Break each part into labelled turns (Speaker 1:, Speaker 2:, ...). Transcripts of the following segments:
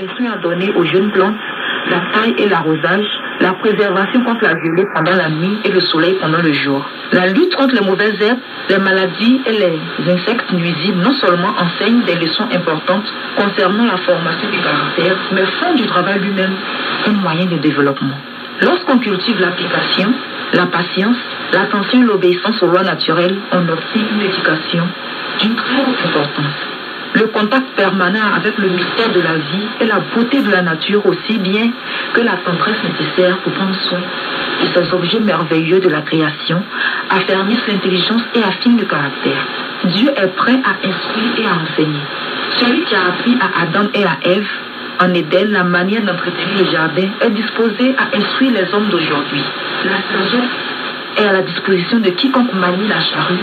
Speaker 1: les soins à donner aux jeunes plantes, la taille et l'arrosage, la préservation contre la violet pendant la nuit et le soleil pendant le jour. La lutte contre les mauvaises herbes, les maladies et les insectes nuisibles non seulement enseignent des leçons importantes concernant la formation du caractère, mais font du travail lui-même un moyen de développement. Lorsqu'on cultive l'application, la patience, l'attention et l'obéissance aux lois naturelles, on obtient une éducation d'une très haute importance. Le contact permanent avec le mystère de la vie et la beauté de la nature aussi bien que la tendresse nécessaire pour prendre soin de ces objets merveilleux de la création affermissent l'intelligence et affinent le caractère. Dieu est prêt à instruire et à enseigner. Celui qui a appris à Adam et à Ève en Éden la manière d'entretenir le jardin est disposé à instruire les hommes d'aujourd'hui. La sagesse est à la disposition de quiconque manie la charrue,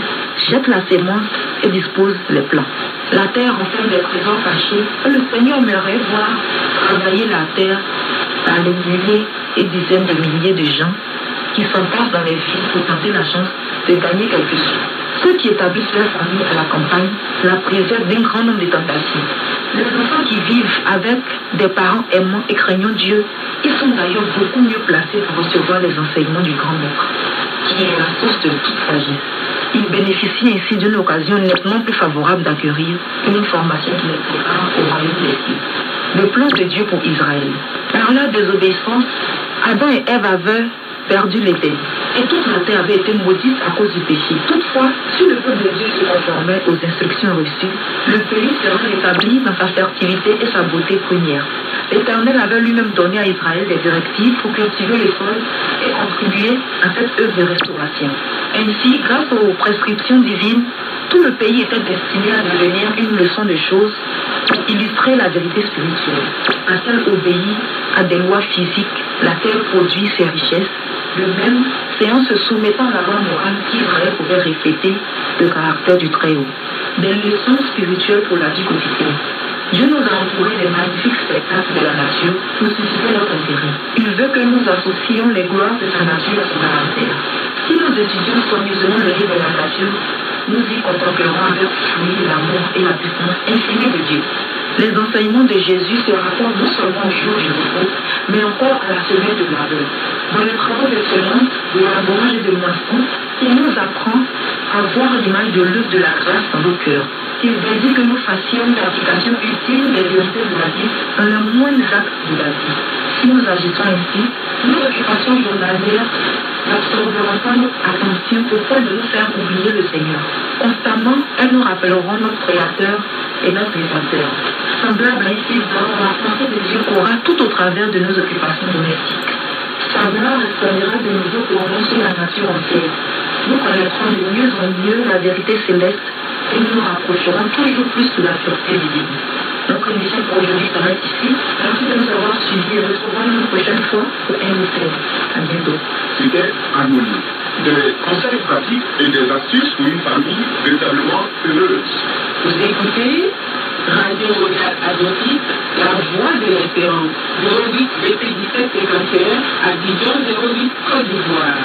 Speaker 1: jette la sémence et dispose les plants. La terre renferme des trésors cachés et le Seigneur aimerait voir travailler la terre par les milliers et dizaines de milliers de gens qui s'emparent dans les villes pour tenter la chance de gagner quelque chose. Ceux qui établissent leur famille à la campagne la préservent d'un grand nombre de tentations. Les enfants qui vivent avec des parents aimants et craignant Dieu, ils sont d'ailleurs beaucoup mieux placés pour recevoir les enseignements du grand maître, qui est la source de toute sagesse. Ils bénéficient ainsi d'une occasion nettement plus favorable d'acquérir une formation qui les prépare au royaume des cieux. Le plan de Dieu pour Israël. Par leur désobéissance, Adam et Ève avaient perdu l'Éden. Et toute la terre avait été maudite à cause du péché. Toutefois, si le peuple de Dieu se conformait aux instructions reçues, le pays serait rétabli dans sa fertilité et sa beauté première. L'Éternel avait lui-même donné à Israël des directives pour cultiver les sols et contribuer à cette œuvre de restauration. Ainsi, grâce aux prescriptions divines, tout le pays était destiné à devenir une leçon de choses pour illustrer la vérité spirituelle. Parce qu'elle obéit à des lois physiques, la terre produit ses richesses. De même, c'est en se soumettant à la loi morale qu'Israël pouvait refléter le caractère du Très-Haut. Des leçons spirituelles pour la vie quotidienne. Dieu nous a entourés des magnifiques spectacles de la nature pour susciter notre intérêt. Il veut que nous associons les gloires de sa nature à son caractère. Si nous étudions soigneusement le livre de la nature, nous y contemplerons avec fruit l'amour et la puissance infinie de Dieu. Les enseignements de Jésus se rapportent non seulement au jour du repos, mais encore à la semaine de labeur. Dans les travaux de semence, de labourage et de moisson, il nous apprend à voir l'image de l'œuvre de la grâce dans nos cœurs. Il veut dire que nous fassions une application utile des vérités de la vie dans les moindres actes de la vie. Si nous agissons ainsi, nos occupations journalières n'absorberont pas notre attention au point de nous faire oublier le Seigneur. Constamment, elles nous rappelleront notre Créateur et notre Rédempteur. Semblable à un fils d'or, la pensée de Dieu courra tout au travers de nos occupations domestiques. Sa gloire restaurera de nouveaux courants sur la nature entière. Nous connaîtrons de mieux en mieux la vérité céleste et nous nous rapprocherons toujours plus de la pureté divine. Notre émission pour aujourd'hui s'arrête ici. Merci de nous avoir suivis et retrouvons-nous une prochaine fois pour un autre thème. À bientôt.
Speaker 2: C'était Harmonie. Des conseils pratiques et des astuces pour une famille véritablement heureuse.
Speaker 3: Vous écoutez Radio Royal Adoptif, la voix de l'espérance. 08 BP 17 51 à Abidjan 08 Côte d'Ivoire.